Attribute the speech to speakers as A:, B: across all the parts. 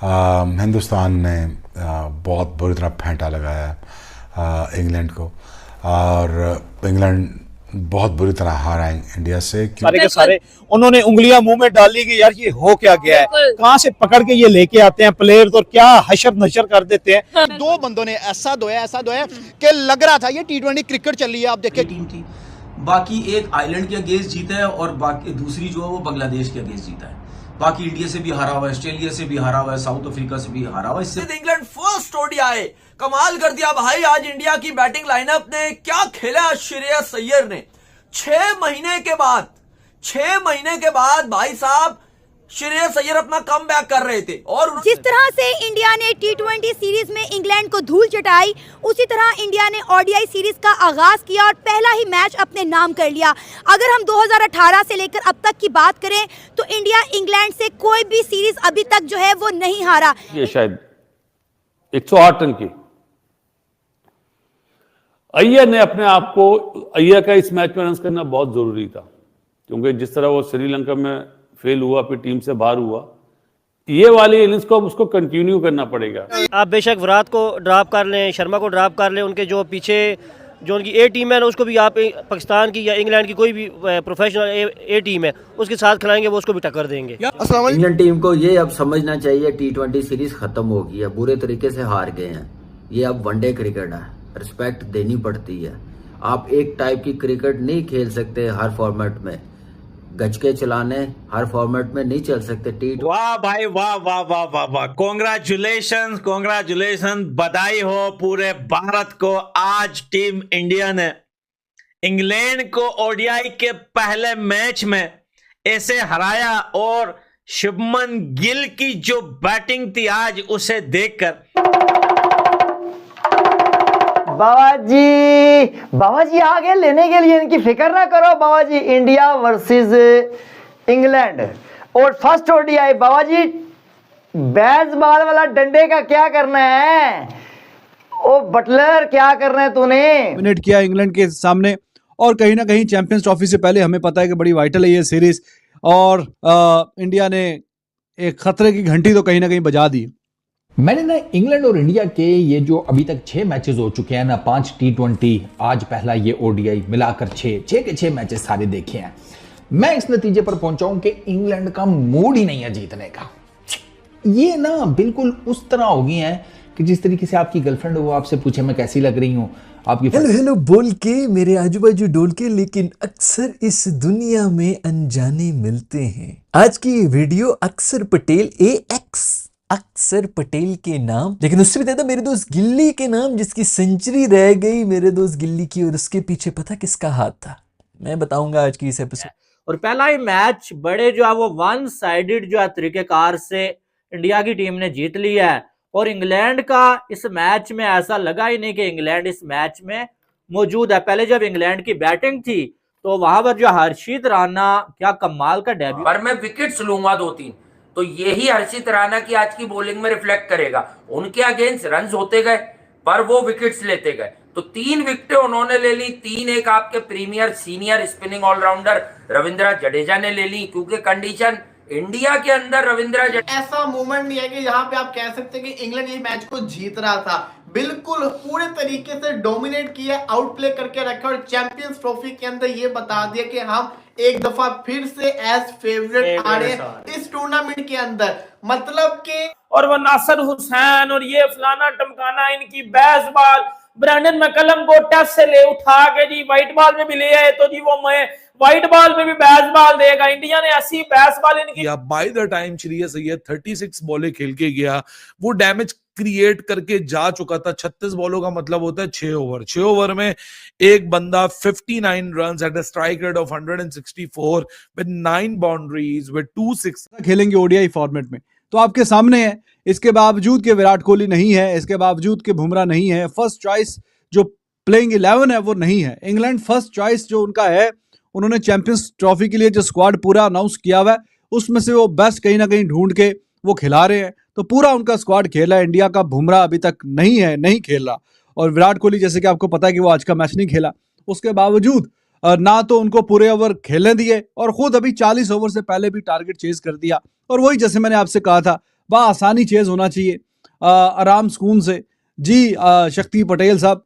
A: हिंदुस्तान ने बहुत बुरी तरह फेंटा लगाया इंग्लैंड को, और इंग्लैंड बहुत बुरी तरह हारा इंडिया से।
B: सारे के सारे उन्होंने उंगलियां मुंह में डाली कि यार ये हो क्या गया है, कहां से पकड़ के ये लेके आते हैं प्लेयर, तो क्या हशर नशर कर देते हैं।
C: दो बंदों ने ऐसा धोया कि लग रहा था ये T20 क्रिकेट चल रही है। आप देखिए
D: टीम की बाकी एक आइलैंड के अगेंस्ट जीता है और बाकी दूसरी जो है वो बांग्लादेश के अगेंस्ट जीता है। बाकी इंडिया से भी हारा हुआ है, ऑस्ट्रेलिया से भी हारा हुआ है, साउथ अफ्रीका से भी हारा हुआ है। इससे
E: इंग्लैंड फर्स्ट ओडीआई कमाल कर दिया भाई। आज इंडिया की बैटिंग लाइनअप ने क्या खेला। श्रेयस अय्यर ने 6 महीने के बाद भाई साहब श्रेयस अय्यर अपना कमबैक कर रहे थे। और
F: जिस तरह से इंडिया ने T20 सीरीज में इंग्लैंड को धूल चटाई, उसी तरह इंडिया ने ओडीआई सीरीज का आगाज किया और पहला ही मैच अपने नाम कर लिया। अगर हम 2018 से लेकर अब तक की बात करें तो इंडिया इंग्लैंड से कोई भी सीरीज अभी तक जो है वो नहीं हारा।
G: ये शायद 108 रन की अय्यर ने अपने आप को, अय्यर का इस मैच में रन करना बहुत जरूरी था, क्योंकि जिस तरह वो श्रीलंका में फेल हुआ, फिर टीम से बाहर हुआ, ये वाली इनिंग्स को उसको कंटिन्यू करना पड़ेगा।
H: आप बेशक विराट को ड्रॉप कर लें, शर्मा को ड्रॉप कर लें, उनके जो पीछे जो उनकी ए टीम है ना, उसको भी आप पाकिस्तान की या इंग्लैंड की कोई भी प्रोफेशनल ए टीम है उसके साथ खिलाएंगे, वो उसको भी टक्कर देंगे।
I: इंडियन टीम को ये अब समझना चाहिए T20 सीरीज खत्म हो गई है, बुरे तरीके से हार गए हैं। ये अब वनडे क्रिकेट है, रिस्पेक्ट देनी पड़ती है। आप एक टाइप की क्रिकेट नहीं खेल सकते हर फॉर्मेट में, गजके चलाने हर फॉर्मेट में नहीं चल सकते।
J: वाह भाई वाह वाह वाह वाह वाह, कॉन्ग्रेचुलेशन, बधाई हो पूरे भारत को। आज टीम इंडिया ने इंग्लैंड को ओडीआई के पहले मैच में ऐसे हराया, और शुभमन गिल की जो बैटिंग थी आज, उसे देखकर
K: बाबा जी आगे लेने के लिए इनकी फिक्र ना करो बाबा जी। इंडिया वर्सेस इंग्लैंड और फर्स्ट ओडीआई, बाबा जी बेसबॉल वाला डंडे का क्या करना है? ओ बटलर क्या करना है तूने?
B: मिनट किया इंग्लैंड के सामने, और कहीं ना कहीं चैंपियंस ट्रॉफी से पहले हमें पता है कि बड़ी वाइटल है ये सीरीज, और इंडिया ने एक खतरे की घंटी तो कहीं ना कहीं बजा दी।
L: मैंने ना इंग्लैंड और इंडिया के ये जो अभी तक 6 मैचेस हो चुके हैं ना, 5 T20, आज पहला ये ओडीआई, मिलाकर 6 के 6 मैचेस सारे देखे हैं। मैं इस नतीजे पर पहुंचा हूं कि इंग्लैंड का मूड ही नहीं है जीतने का। ये ना बिल्कुल उस तरह हो गई है कि जिस तरीके से आपकी गर्लफ्रेंड वो आपसे पूछे मैं कैसी लग रही हूँ, आपकी
M: हेलो बोल के मेरे आजू बाजू डोल के, लेकिन अक्सर इस दुनिया में अनजाने मिलते हैं। आज की वीडियो अक्षर पटेल के नाम, लेकिन उससे भी ज्यादा मेरे दोस्त गिल्ली के नाम, जिसकी सेंचुरी रह गई मेरे दोस्त गिल्ली की, और उसके पीछे पता किसका हाथ था, मैं बताऊंगा आज की इस एपिसोड।
N: और पहला ही मैच बड़े जो है वो वन साइडेड जो है तरीकेकार से इंडिया की टीम ने जीत लिया है, और इंग्लैंड का इस मैच में ऐसा लगा ही नहीं कि इंग्लैंड इस मैच में मौजूद है। पहले जब इंग्लैंड की बैटिंग थी तो वहां पर जो हर्षित राणा, क्या कमाल का डेब्यू।
O: पर मैं विकेट्स लूंगा 2-3, तो यही हर्षित राणा की आज की बॉलिंग में रिफ्लेक्ट करेगा। उनके अगेंस्ट रन्स होते गए पर वो विकेट्स लेते गए, तो 3 विकेटें उन्होंने ले ली। 3 एक आपके premier senior spinning allrounder Ravindra Jadeja ने ले ली, क्योंकि कंडीशन इंडिया के अंदर रविंद्र जडेजा।
C: ऐसा मूवमेंट नहीं है कि जहां पे आप कह सकते हैं कि इंग्लैंड ये मैच को जीत रहा था, बिल्कुल पूरे तरीके से डोमिनेट किया, आउट प्ले करके रखा, और चैंपियंस ट्रॉफी के अंदर ये बता दिया कि हम एक दफा फिर से एज फेवरेट आ रहे इस टूर्नामेंट के अंदर। मतलब के
N: और वो नासिर हुसैन और ये फलाना टमकाना, इनकी बेसबॉल ब्रैंडन मैकलम को टेस्ट से ले उठा के जी व्हाइट बॉल में भी ले आए, तो जी वो मैं व्हाइट बॉल में भी बेसबॉल देगा। इंडिया ने ऐसी बेसबॉल इनकी,
P: by the time Shreyas Iyer 36 बॉलें खेल के गया, वो डैमेज क्रिएट करके जा चुका था। 36 बॉलों का मतलब होता है 6 ओवर। 6 ओवर में एक बंदा 59 runs at a strike rate of 164 with 9 boundaries with 2 6
B: खेलेंगे ओडीआई फॉर्मेट में, तो आपके सामने है। इसके बावजूद के विराट कोहली नहीं है, इसके बावजूद के बुमराह नहीं है, फर्स्ट चॉइस जो प्लेइंग 11 है वो नहीं है। इंग्लैंड फर्स्ट चॉइस जो उनका है, उन्होंने चैंपियंस ट्रॉफी के लिए जो स्क्वाड पूरा अनाउंस किया हुआ है, उसमें से वो बेस्ट कहीं ना कहीं ढूंढ के वो खिला रहे हैं, तो पूरा उनका स्क्वाड खेला है। इंडिया का बुमराह अभी तक नहीं है, नहीं खेल रहा, और विराट कोहली जैसे कि आपको पता है कि वो आज का मैच नहीं खेला, उसके बावजूद ना तो उनको पूरे ओवर खेलने दिए, और खुद अभी 40 ओवर से पहले भी टारगेट चेज कर दिया। और वही जैसे मैंने आपसे कहा था, आसानी चेज होना चाहिए, आराम सुकून से। जी शक्ति पटेल साहब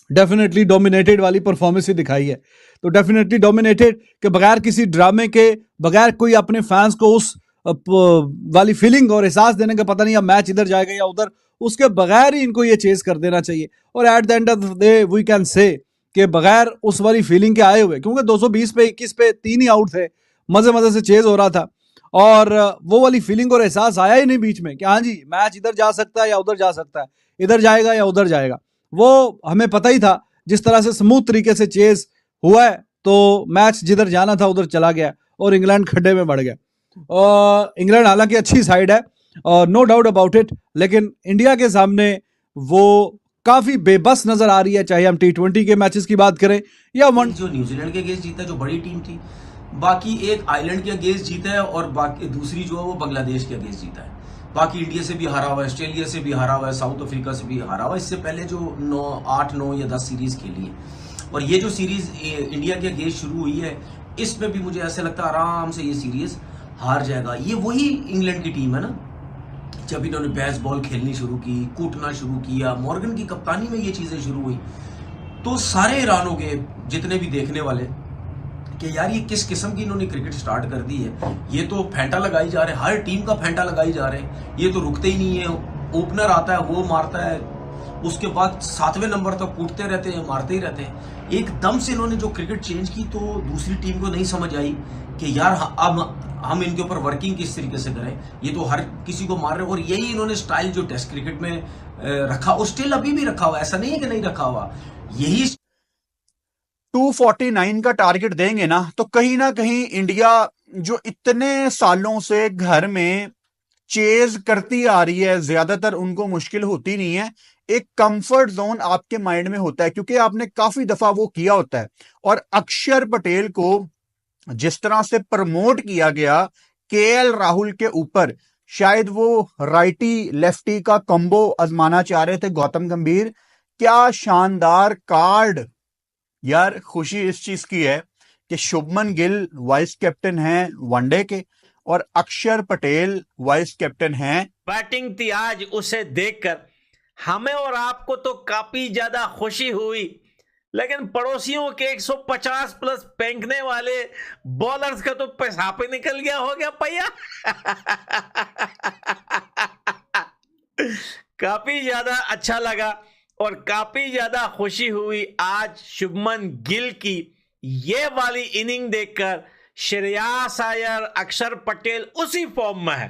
B: डेफिनेटली डोमिनेटेड वाली परफॉर्मेंस ही दिखाई है, तो डेफिनेटली डोमिनेटेड के बगैर किसी ड्रामे के, बगैर कोई अपने फैंस को उस वाली फीलिंग और एहसास देने का, पता नहीं अब मैच इधर जाएगा या उधर, उसके बगैर ही इनको ये चेज कर देना चाहिए। और at the end of the day we can say कि बगैर उस वाली फीलिंग के आए हुए, क्योंकि 220 पे 21 पे 3 ही आउट थे, मजे मजे से चेज हो रहा था और वो वाली फीलिंग और एहसास आया ही नहीं बीच में कि हाँ जी मैच इधर जा सकता है या उधर जा सकता है, इधर जाएगा या उधर जाएगा। वो हमें पता ही था जिस तरह से स्मूथ तरीके से चेज हुआ है, तो मैच जिधर जाना था उधर चला गया और इंग्लैंड खड्डे में बढ़ गया। इंग्लैंड हालांकि अच्छी साइड है और नो डाउट अबाउट इट, लेकिन इंडिया के सामने वो काफी बेबस नजर आ रही है, चाहे हम T20 के मैचेस की बात करें या
D: जो न्यूजीलैंड के अगेंस्ट जीता जो बड़ी टीम थी, बाकी एक आइलैंड के अगेंस्ट जीता है और बाकी दूसरी जो है वो बांग्लादेश के अगेंस्ट जीता है। बाकी इंडिया से भी हारा हुआ है, ऑस्ट्रेलिया से भी हारा हुआ है, साउथ अफ्रीका से भी हारा हुआ है। इससे पहले जो 8, 9 या 10 सीरीज खेली है और ये जो सीरीज इंडिया के अगेंस्ट शुरू हुई है, इसमें भी मुझे ऐसा लगता है आराम से ये सीरीज हार जाएगा। ये वही इंग्लैंड की टीम है ना, जब इन्होंने बैस बॉल खेलनी शुरू की, कूटना शुरू किया, मॉर्गन की कप्तानी में ये चीजें शुरू हुई, तो सारे हैरान हो गए जितने भी देखने वाले कि यार ये किस किस्म की इन्होंने क्रिकेट स्टार्ट कर दी है। ये तो फेंटा लगाई जा रहे हैं, हर टीम का फेंटा लगाई जा रहे हैं, ये तो रुकते ही नहीं है। ओपनर आता है वो मारता है, उसके बाद 7वें नंबर तक कूटते रहते हैं, मारते ही रहते हैं। एकदम से इन्होंने जो क्रिकेट चेंज की तो दूसरी टीम को नहीं समझ आई कि यार अब हम इनके ऊपर वर्किंग किस तरीके से करें, ये तो हर किसी को मार रहे हैं। और यही इन्होंने स्टाइल जो टेस्ट क्रिकेट में रखा, और स्टिल अभी भी रखा हुआ, ऐसा नहीं है कि नहीं रखा हुआ। यही
Q: 249 का टारगेट देंगे ना कहीं इंडिया जो इतने सालों से घर में चेज करती आ रही है, ज्यादातर उनको मुश्किल होती नहीं है। एक कंफर्ट जोन आपके माइंड में होता है क्योंकि आपने काफी दफा वो किया होता है। और अक्षर पटेल को जिस तरह से प्रमोट किया गया केएल राहुल के ऊपर, शायद वो राइटी लेफ्टी का कॉम्बो आजमाना चाह रहे थे गौतम गंभीर। क्या शानदार कार्ड यार। खुशी इस चीज की है कि शुभमन गिल वाइस कैप्टन हैं वनडे के और अक्षर पटेल वाइस कैप्टन हैं।
J: बैटिंग थी आज, उसे देखकर हमें और आपको तो काफी ज्यादा खुशी हुई, लेकिन पड़ोसियों के 150 प्लस फेंकने वाले बॉलर्स का तो पेशाब ही निकल गया होगा भैया। काफी ज्यादा अच्छा लगा और काफी ज्यादा खुशी हुई आज शुभमन गिल की ये वाली इनिंग देखकर। श्रेयस अय्यर, अक्षर पटेल उसी फॉर्म में है।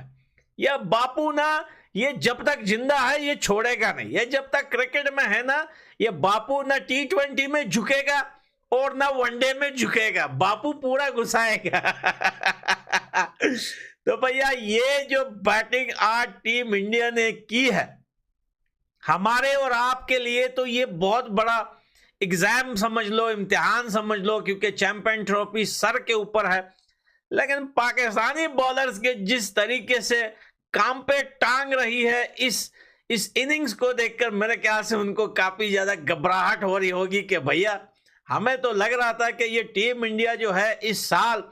J: यह बापू ना, ये जब तक जिंदा है ये छोड़ेगा नहीं। ये जब तक क्रिकेट में है ना, ये बापू ना T20 में झुकेगा और ना वनडे में झुकेगा, बापू पूरा घुसाएगा। तो भैया ये जो बैटिंग आज टीम इंडिया ने की है, हमारे और आपके लिए तो ये बहुत बड़ा एग्जाम समझ लो, इम्तिहान समझ लो, क्योंकि चैंपियन ट्रॉफी सर के ऊपर है। लेकिन पाकिस्तानी बॉलर्स के जिस तरीके से काम पे टांग रही है इस इनिंग्स को देखकर मेरे ख्याल से उनको काफी ज्यादा घबराहट हो रही होगी कि भैया हमें तो लग रहा था कि ये टीम इंडिया जो है इस साल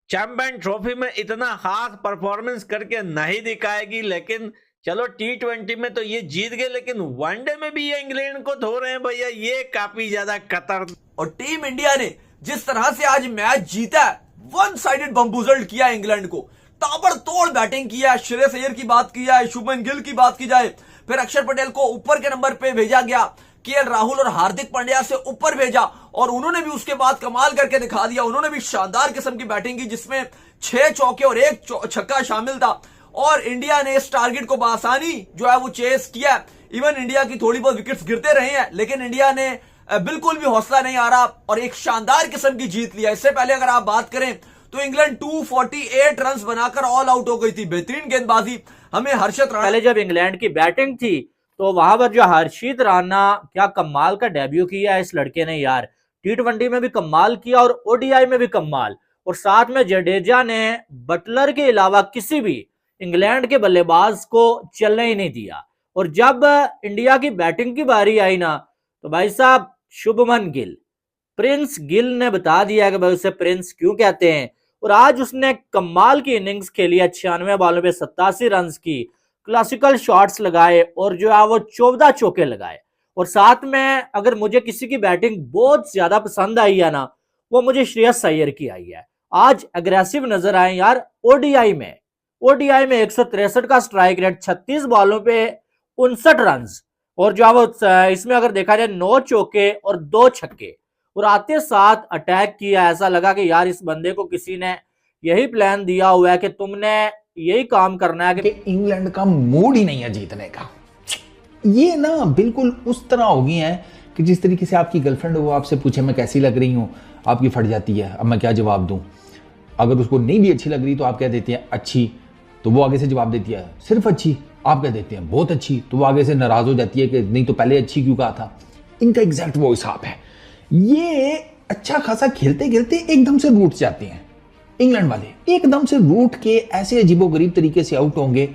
J: चैंपियन ट्रॉफी में इतना खास परफॉर्मेंस करके नहीं दिखाएगी, लेकिन चलो T20 में तो ये जीत गए, लेकिन वनडे में भी ये इंग्लैंड को धो रहे हैं भैया, ये काफी ज्यादा खतरनाक।
E: और टीम इंडिया ने जिस तरह से आज मैच जीता है, वन साइडेड बम्बूजल किया इंग्लैंड को, ताबड़तोड़ बैटिंग किया। श्रेयस अय्यर की बात की जाए, शुभमन गिल की बात की जाए, फिर अक्षर पटेल को ऊपर के नंबर पे भेजा गया, केएल राहुल और हार्दिक पांड्या से ऊपर भेजा और उन्होंने भी उसके बाद कमाल करके दिखा दिया। उन्होंने भी शानदार किस्म की बैटिंग की जिसमें 6 चौके और 1 छक्का शामिल था और इंडिया ने इस टारगेट को बआसानी जो है वो चेस किया। इवन इंडिया की थोड़ी बहुत विकेट्स गिरते रहे हैं, लेकिन इंडिया ने बिल्कुल भी हौसला नहीं आ रहा और एक शानदार किस्म की जीत लिया। इससे पहले अगर आप बात करें तो इंग्लैंड 248 रन बनाकर ऑल आउट हो गई थी। बेहतरीन गेंदबाजी हमें हर्षित राणा।
N: पहले जब इंग्लैंड की बैटिंग थी तो वहां पर जो हर्षित राणा, क्या कमाल का डेब्यू किया है इस लड़के ने यार। T20 में भी कमाल किया और ODI में भी कमाल, और साथ में जडेजा ने बटलर के अलावा किसी भी इंग्लैंड के बल्लेबाज को चलने ही नहीं दिया। और जब इंडिया की बैटिंग की बारी आई ना तो भाई साहब शुभमन गिल, प्रिंस गिल ने बता दिया कि भाई उसे प्रिंस क्यों कहते हैं। और आज उसने कमाल की इनिंग्स खेली, 96 बॉलों पे 87 रन की क्लासिकल शॉट्स लगाए और जो है वो 14 चौके लगाए। और साथ में अगर मुझे किसी की बैटिंग बहुत ज्यादा पसंद आई है ना, वो मुझे श्रेयस अय्यर की आई है। आज अग्रेसिव नजर आए यार। ओडीआई में 163 का स्ट्राइक रेट, 36 बॉलों पे 59 रन, और जो है वो इसमें अगर देखा जाए 9 चौके और 2 छक्के, और आते साथ अटैक किया। ऐसा लगा कि यार इस बंदे को किसी ने यही प्लान दिया हुआ है कि तुमने यही काम करना है
L: कि इंग्लैंड का मूड ही नहीं है जीतने का। ये ना बिल्कुल उस तरह हो गई है कि जिस तरीके से आपकी गर्लफ्रेंड वो आपसे पूछे मैं कैसी लग रही हूँ, आपकी फट जाती है, अब मैं क्या जवाब दूं। अगर उसको नहीं भी अच्छी लग रही तो आप कह देते हैं अच्छी, तो वो आगे से जवाब देती है सिर्फ अच्छी। आप कह देते हैं बहुत अच्छी, तो वो आगे से नाराज हो जाती है कि नहीं तो पहले अच्छी क्यों कहा था। इनका एग्जैक्ट वो हिसाब है। ये अच्छा खासा खेलते खेलते एकदम से रूठ जाते हैं इंग्लैंड वाले, एकदम से रूठ के ऐसे अजीबोगरीब तरीके से आउट होंगे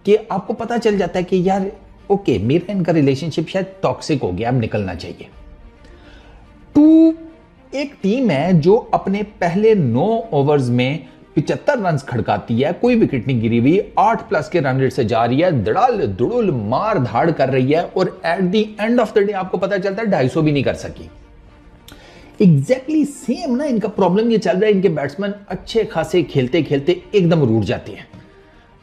L: कि आपको पता चल जाता है कि यार ओके मेरा इनका रिलेशनशिप शायद टॉक्सिक हो गया, अब निकलना चाहिए। एक टीम है जो अपने पहले 9 ओवर्स में 75 रन खड़काती है, कोई विकेट नहीं गिरी हुई, 8+ के रन रेट से जा रही है, धड़ाल धुड़ुल मार धाड़ कर रही है, और at the end of the day आपको पता चलता है 250 भी नहीं कर सकी। एग्जैक्टली सेम ना इनका प्रॉब्लम ये चल रहा है। इनके बैट्समैन अच्छे खासे खेलते खेलते एकदम रूठ जाते हैं।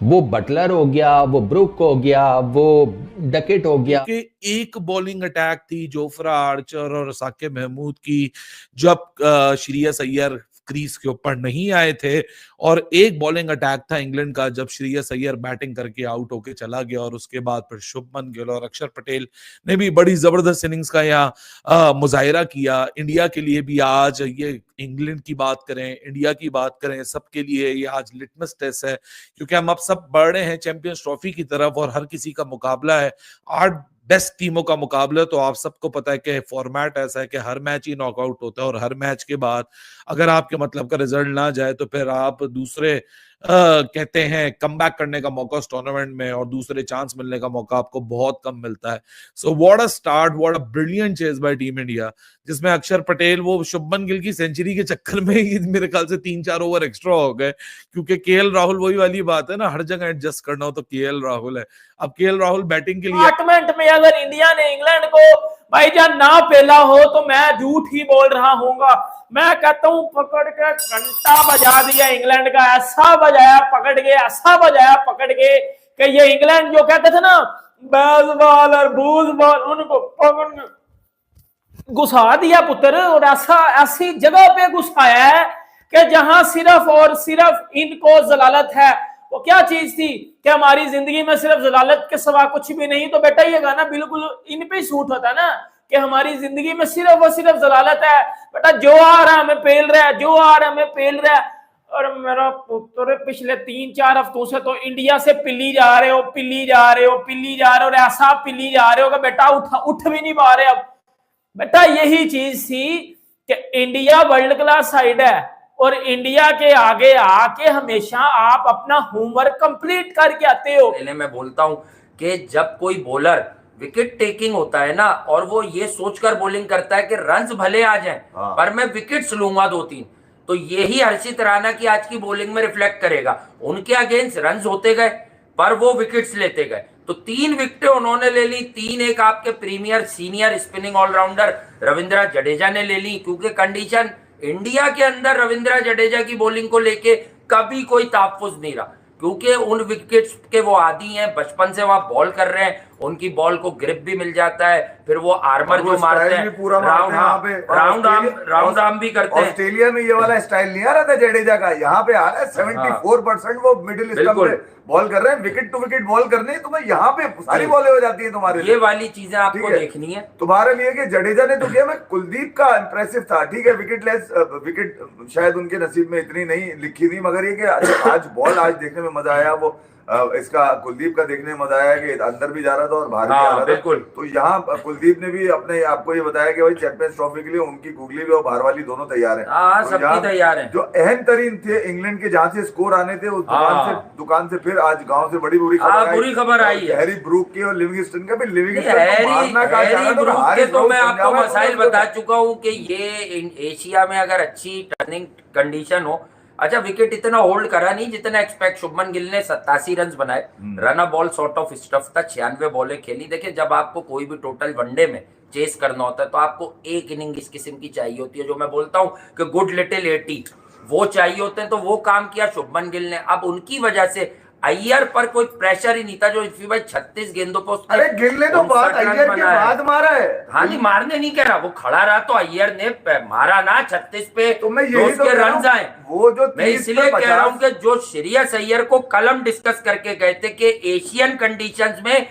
L: वो बटलर हो गया, वो ब्रुक हो गया, वो डकेट हो गया।
P: कि एक बॉलिंग अटैक थी जोफ्रा आर्चर और साकिब महमूद की जब श्रेयस अय्यर क्रीज के ऊपर नहीं आए थे, और एक बॉलिंग अटैक था इंग्लैंड का जब श्रेयस अय्यर बैटिंग करके आउट होके चला गया, और उसके बाद फिर शुभमन गिल और अक्षर पटेल ने भी बड़ी जबरदस्त इनिंग्स का यहाँ मुजाहिरा किया। इंडिया के लिए भी आज ये इंग्लैंड की बात करें, इंडिया की बात करें, सबके लिए ये आज लिटमस टेस्ट है, क्योंकि हम अब सब बढ़ रहे हैं चैंपियंस ट्रॉफी की तरफ और हर किसी का मुकाबला है, 8 बेस्ट टीमों का मुकाबला। तो आप सबको पता है कि फॉर्मेट ऐसा है कि हर मैच ही नॉकआउट होता है, और हर मैच के बाद अगर आपके मतलब का रिजल्ट ना जाए तो फिर आप दूसरे कहते हैं कमबैक करने का मौका उस टूर्नामेंट में, और दूसरे चांस मिलने का मौका आपको बहुत कम मिलता है। So what a start, what a brilliant chase bye team India, जिसमें अक्षर पटेल वो शुभमन गिल की सेंचुरी के चक्कर में ही मेरे ख्याल से 3-4 ओवर एक्स्ट्रा हो गए, क्योंकि केएल राहुल वही वाली बात है ना, हर जगह एडजस्ट करना हो तो केएल राहुल है। अब केएल राहुल बैटिंग के लिए
N: डिपार्टमेंट में अगर इंडिया ने इंग्लैंड को भाईजान ना पेला हो तो मैं झूठ ही बोल रहा हूँगा। मैं कहता हूँ पकड़ के घंटा बजा दिया इंग्लैंड का, ऐसा बजाया पकड़ के, ऐसा बजाया पकड़ के कि ये इंग्लैंड जो कहते थे ना बैज बॉल और बूज बॉल, उनको पकड़ के घुसा दिया पुत्र, और ऐसा ऐसी जगह पे घुसाया है कि जहां सिर्फ और सिर्फ इनको जलालत है। वो क्या चीज थी कि हमारी जिंदगी में सिर्फ जलालत के सिवा कुछ भी नहीं। तो बेटा ये गाना बिल्कुल इन पे सूट होता है ना कि हमारी जिंदगी में सिर्फ और सिर्फ जलालत है। बेटा जो आ रहा है हमें पेल रहा है, जो आ रहा है हमें पेल रहा है। और मेरा पुत्र पिछले 3-4 हफ्तों से तो इंडिया से पिल्ली जा रहे हो, पिल्ली जा रहे हो, पिल्ली जा रहे हो, और ऐसा पिल्ली जा रहे हो कि बेटा उठ भी नहीं पा रहे। अब बेटा यही चीज थी कि इंडिया वर्ल्ड क्लास साइड है, और इंडिया के आगे आके हमेशा आप अपना होमवर्क कंप्लीट करके आते हो।
O: पहले मैं बोलता हूं कि जब कोई बॉलर विकेट टेकिंग होता है ना, और वो ये सोचकर बॉलिंग करता है कि रन्स भले आ जाएं पर मैं विकेट्स लूंगा 2-3, तो यही हर्षित राणा की आज की बॉलिंग में रिफ्लेक्ट करेगा। उनके अगेंस्ट रन्स होते गए पर वो विकेट्स लेते गए, तो 3 विकेटें उन्होंने ले ली। 3-1 आपके premier senior spinning allrounder Ravindra Jadeja ने ले ली, क्योंकि कंडीशन इंडिया के अंदर रविंद्र जडेजा की बॉलिंग को लेके कभी कोई तहफ्फुज नहीं रहा, क्योंकि उन विकेट्स के वो आदी हैं, बचपन से वहां बॉल कर रहे हैं, उनकी बॉल को ग्रिप भी मिल जाता है, फिर वो आर्मर जो मारते हैं राउंड आर्म भी करते हैं।
R: ऑस्ट्रेलिया में ये वाला स्टाइल नहीं आ रहा था जडेजा का, यहाँ पे आ रहा है 74% वो मिडिल स्टंप पे बॉल कर रहे हैं, विकेट टू विकेट बॉल करनी है, तुम्हें यहाँ पे सारी बॉलें हो जाती है तुम्हारे
O: ये वाली चीजें आपको देखनी है
R: तुम्हारे लिए कि जडेजा ने तो किया। मैं कुलदीप का इंप्रेसिव था, ठीक है विकेट शायद उनके नसीब में इतनी नहीं लिखी थी, मगर ये कि आज बॉल आज देखने में मजा आया। वो इसका कुलदीप का देखने में मजा आया कि अंदर भी जा रहा था और बाहर भी आ रहा था। तो यहाँ कुलदीप ने भी अपने आपको ये बताया कि भाई चैंपियंस ट्रॉफी के लिए उनकी गुगली भी और बाहर वाली दोनों तैयार है।
O: सबकी तैयार है।
R: जो अहम तरीन थे इंग्लैंड के जहाँ से स्कोर आने थे उस दुकान से फिर आज गांव से बड़ी बुरी
O: खबर आई है।
R: हैरी ब्रूक की और लिविंगस्टन का भी।
O: तो मैं आपको मसाइल बता चुका हूँ कि ये एशिया में अगर अच्छी टर्निंग कंडीशन हो, अच्छा विकेट इतना होल्ड करा नहीं जितना एक्सपेक्ट। शुभमन गिल ने 87 रन बनाए, run ball sort of stuff था, 96 बॉलें खेली। देखिए जब आपको कोई भी टोटल वनडे में चेस करना होता है तो आपको एक इनिंग इस किस्म की चाहिए होती है, जो मैं बोलता हूं कि गुड लिटिल 80 वो चाहिए होते हैं। तो वो काम किया शुभमन गिल ने। अब उनकी वजह से अय्यर पर कोई प्रेशर ही नहीं था, जो इसी भाई 36 गेंदों पर
R: अरे गिल ने तो बात अय्यर के बाद मारा है।
O: हाँ नहीं मारने नहीं कह रहा, वो खड़ा रहा तो अय्यर ने मारा ना 36 पे,
R: तो मैं यही तो
O: रन आए।
R: वो जो
O: मैं इसलिए कह रहा हूँ कि जो श्रेयस अय्यर को कल हम डिस्कस करके गए थे कि एशियन कंडीशंस में